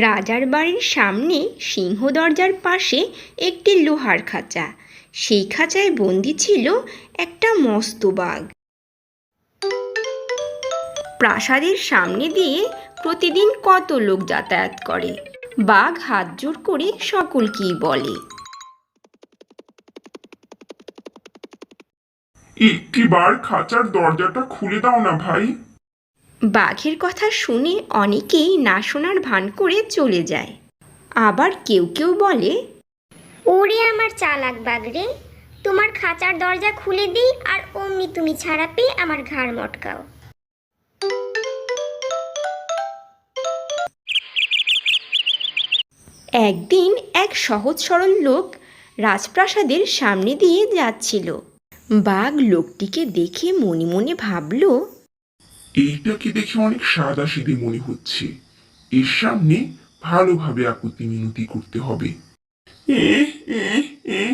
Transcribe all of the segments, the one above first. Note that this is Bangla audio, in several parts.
রাজার বাড়ির সামনে সিংহ দরজার পাশে একটি লোহার খাঁচা। সেই খাঁচায় বন্দি ছিল একটা মস্ত বাঘ। প্রাসাদের সামনে দিয়ে প্রতিদিন কত লোক যাতায়াত করে। বাঘ হাত জোড় করে সকলকেই বলে, একটিবার খাঁচার দরজাটা খুলে দাও না ভাই। বাঘের কথা শুনে অনেকেই না শোনার ভান করে চলে যায়। আবার কেউ কেউ বলে, ওরে আমার চালাক বাঘ রে, তোমার খাঁচার দরজা খুলে দিই আর অমনি তুমি ছাড়া পেয়ে আমার ঘাড় মটকাও। একদিন এক সহজ সরল লোক রাজপ্রাসাদের সামনে দিয়ে যাচ্ছিল। বাঘ লোকটিকে দেখে মনে মনে ভাবল, এইটাকে দেখে অনেক সাদাসিধে মনে হচ্ছে, এর সামনে ভালোভাবে আকুতি মিনতি করতে হবে। এ এ এ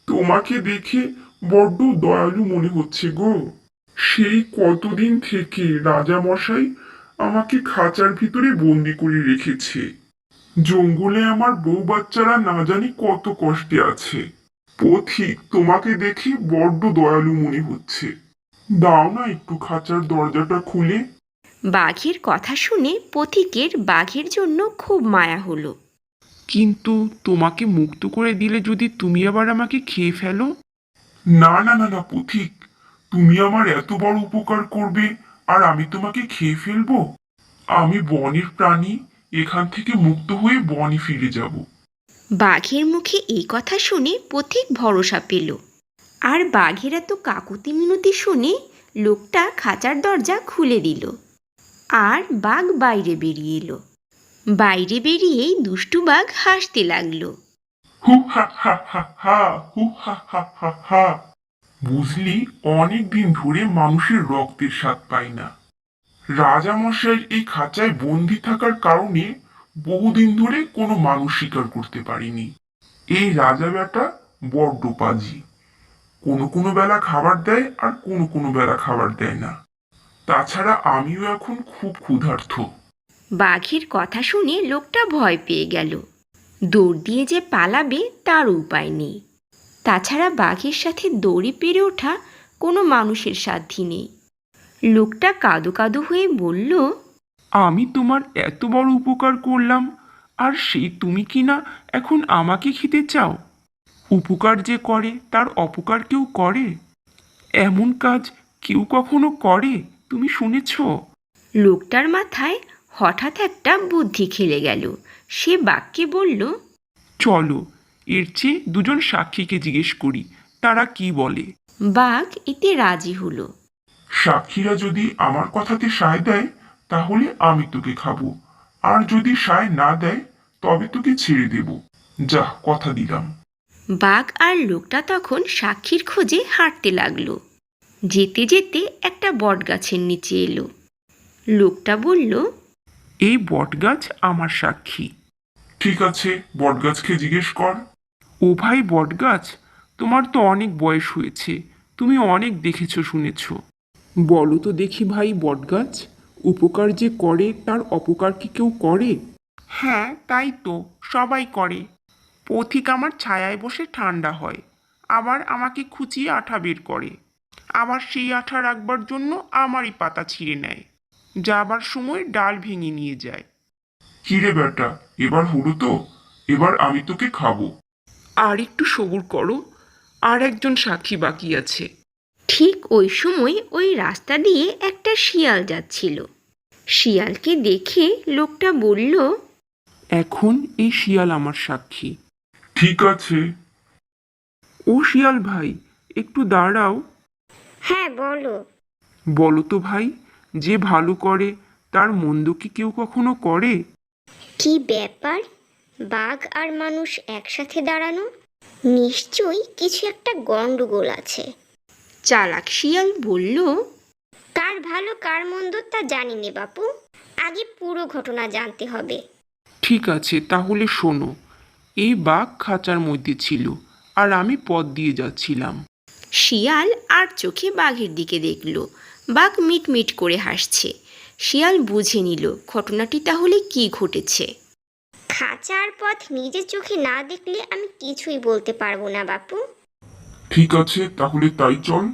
তোমাকে দেখে বড্ড দয়ালু মনে হচ্ছে গো। সেই কতদিন থেকে রাজামশাই আমাকে খাঁচার ভিতরে বন্দি করে রেখেছে। জঙ্গলে আমার বউ বাচ্চারা না জানি কত কষ্টে আছে। পথিক, তোমাকে দেখে বড্ড দয়ালু মনে হচ্ছে, দাও না একটু খাঁচার দরজাটা খুলে। বাঘের কথা শুনে পথিকের বাঘের জন্য খুব মায়া হলো। কিন্তু তোমাকে মুক্ত করে দিলে যদি তুমি আবার আমাকে খেয়ে ফেলো? না না না না পথিক, তুমি আমার এত বড় উপকার করবে আর আমি তোমাকে খেয়ে ফেলবো? আমি বনের প্রাণী, এখান থেকে মুক্ত হয়ে বনে ফিরে যাব। বাঘের মুখে এই কথা শুনে পথিক ভরসা পেল। আর বাঘের এত কাকুতি মিনতি শুনে লোকটা খাঁচার দরজা খুলে দিল। আর বাঘ বাইরে বেরিয়ে এলো। বাইরে বেরিয়েই দুষ্টু বাঘ হাসতে লাগলো। হু হা হা হা হা, হু হা হা হা হা। বুঝলি, অনেক দিন ধরে মানুষের রক্তের স্বাদ পাই না। রাজামশাইয়ের এই খাঁচায় বন্দি থাকার কারণে বহুদিন ধরে কোনো মানুষ শিকার করতে পারিনি। এই রাজা বেটা বড্ড পাজি, কোনো কোনো বেলা খাবার দেয় আর কোনো কোনো বেলা খাবার দেয় না। তাছাড়া আমিও এখন খুব ক্ষুধার্ত। বাঘের কথা শুনে লোকটা ভয় পেয়ে গেল। দৌড় দিয়ে যে পালাবে তার উপায় নেই। তাছাড়া বাঘের সাথে দড়ি পেরে ওঠা কোনো মানুষের সাধ্যি নেই। লোকটা কাঁদো কাঁদো হয়ে বলল, আমি তোমার এত বড় উপকার করলাম, আর সেই তুমি কি না এখন আমাকে খেতে চাও? উপকার যে করে তার অপকার কেউ করে? এমন কাজ কেউ কখনো করে তুমি শুনেছ? লোকটার মাথায় হঠাৎ একটা বুদ্ধি খেলে গেল। সে বাঘকে বলল, চলো, এর চেয়ে দুজন সাক্ষীকে জিজ্ঞেস করি, তারা কি বলে। বাঘ এতে রাজি হলো। সাক্ষীরা যদি আমার কথাতে সায় দেয় তাহলে আমি তোকে খাবো, আর যদি সায় না দেয় তবে তোকে ছেড়ে দেব। যা, কথা দিলাম। বাঘ আর লোকটা তখন সাক্ষীর খোঁজে হাঁটতে লাগলো। যেতে যেতে একটা বটগাছের নিচে এলো। লোকটা বলল, এই বটগাছ আমার সাক্ষী। ঠিক আছে, বটগাছকে জিজ্ঞেস কর। ও ভাই বটগাছ, তোমার তো অনেক বয়স হয়েছে, তুমি অনেক দেখেছো শুনেছো। বলো তো দেখি ভাই বটগাছ, উপকার যে করে তার অপকার কি কেউ করে? হ্যাঁ, তাই তো, সবাই করে। পথিক আমার ছায়ায় বসে ঠান্ডা হয়, আবার আমাকে খুঁচিয়ে আঠা বের করে, আবার সেই আঠা রাখবার জন্য আমারই পাতা ছিঁড়ে নেয়, যাবার সময় ডাল ভেঙে নিয়ে যায়। কিরে বেটা, এবার হলো তো, এবার আমি তোকে খাবো। আর একটু সবুর করো, আর একজন সাক্ষী বাকি আছে। ঠিক ওই সময় ওই রাস্তা দিয়ে একটা শিয়াল যাচ্ছিল। শিয়ালকে দেখে লোকটা বলল, এখন এই শিয়াল আমার সাক্ষী। ঠিক আছে। ও শিয়াল ভাই, একটু দাঁড়াও। হ্যাঁ বলো। বলো তো ভাই, যে ভালো করে তার মন্দ কি কেউ কখনো করে? কি ব্যাপার, বাঘ আর মানুষ একসাথে দাঁড়ানো? নিশ্চয়ই কিছু একটা গন্ডগোল আছে। চালাক শিয়াল বলল, কার ভালো কার মন্দ তা জানি নে বাপু, আগে পুরো ঘটনা জানতে হবে। ঠিক আছে, তাহলে শোনো। এই বাঘ খাঁচার মধ্যে ছিল, আর আমি পথ দিয়ে যাচ্ছিলাম। শিয়াল আর চোখে বাঘের দিকে দেখল। বাঘ মিটমিট করে হাসছে। শিয়াল বুঝে নিল ঘটনাটি তাহলে কি ঘটেছে। খাঁচার পথ নিজের চোখে না দেখলে আমি কিছুই বলতে পারবো না বাপু। ঠিক আছে, তাহলে তাই চল।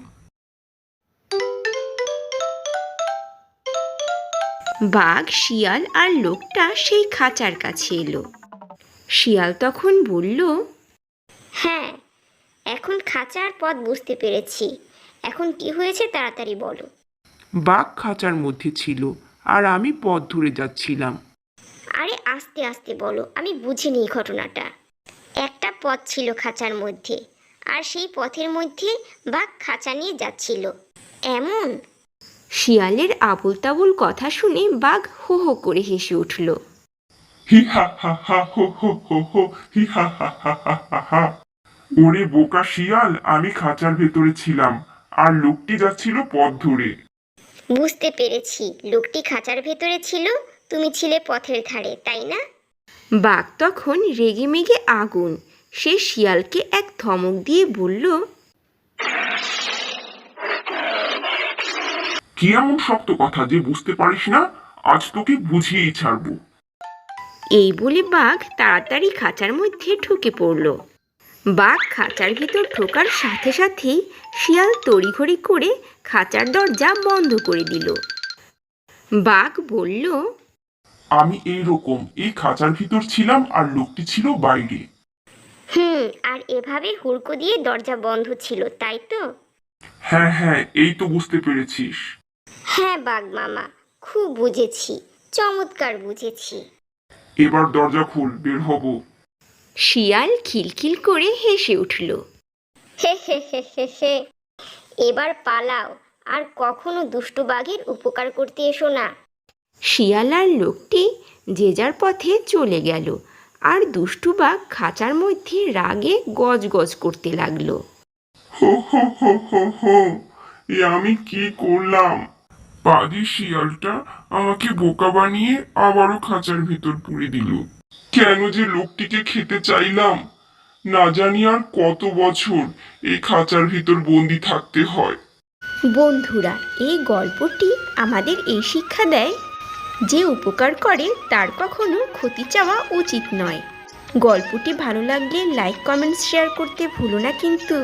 বাঘ, শিয়াল আর লোকটা সেই খাঁচার কাছে এলো। শিয়াল তখন বলল, হ্যাঁ, এখন খাঁচার পথ বুঝতে পেরেছি। এখন কি হয়েছে তাড়াতাড়ি বলো। বাঘ খাঁচার মধ্যে ছিল আর আমি পথ ধরে যাচ্ছিলাম। আরে আস্তে আস্তে বলো, আমি বুঝিনি ঘটনাটা। একটা পথ ছিল খাঁচার মধ্যে, আর সেই পথের মধ্যে বাঘ খাঁচা নিয়ে যাচ্ছিল, এমন? শিয়ালের আবোল তাবোল কথা শুনে বাঘ হো হো করে হেসে উঠল। হি হা হা হা হো হো হো হো, হি হা হা হা হা হা হা। ওরে বোকা শিয়াল, আমি খাঁচার ভেতরে ছিলাম আর লোকটি যাচ্ছিল পথ ধরে। বুঝতে পেরেছি, লোকটি খাঁচার ভেতরে ছিল, তুমি ছিলে পথের ধারে, তাই না? বাঘ তখন রেগে মেগে আগুন। সে শিয়ালকে এক ধমক দিয়ে বলল, কি এমন শক্ত কথা যে বুঝতে পারিস না? আজ তোকে বুঝিয়েই ছাড়বো। এই বলে বাঘ তাড়াতাড়ি খাঁচার মধ্যে ঢুকে পড়ল। বাঘ খাঁচার ভিতর ঢোকার সাথে সাথেই শিয়াল তড়িঘড়ি করে খাঁচার দরজা বন্ধ করে দিল। বাঘ বলল, আমি এইরকম এই খাঁচার ভিতর ছিলাম আর লোকটি ছিল বাইরে। আর এভাবে হুড়কো দিয়ে দরজা বন্ধ ছিল, তাই তো? হ্যাঁ হ্যাঁ, এই তো বুঝতে পেরেছিস। হ্যাঁ বাঘ মামা, খুব বুঝেছি, চমৎকার বুঝেছি। এবার দরজা খুল, বের হব। শিয়াল খিলখিল করে হেসে উঠল। হে হে হে হে হে। এবার পালাও, আর কখনো দুষ্টু বাঘের উপকার করতে এসো না। শিয়াল আর লোকটি যে যার পথে চলে গেল, আর দুষ্টু বাঘ খাঁচার মধ্যে রাগে গজ গজ করতে লাগলো। হো হো হো হো হো, এ আমি কি করলাম? পাজি শিয়ালটা আমাকে বোকা বানিয়ে আবারও খাঁচার ভিতর পুরে দিল। কেন যে লোকটিকে খেতে চাইলাম, না জানি আর কত বছর এই খাঁচার ভিতর বন্দি থাকতে হয়। বন্ধুরা, এই গল্পটি আমাদের এই শিক্ষা দেয় যে উপকার করে তার কখনো ক্ষতি চাওয়া উচিত নয়। গল্পটি ভালো লাগলে লাইক, কমেন্টস, শেয়ার করতে ভুলো না কিন্তু।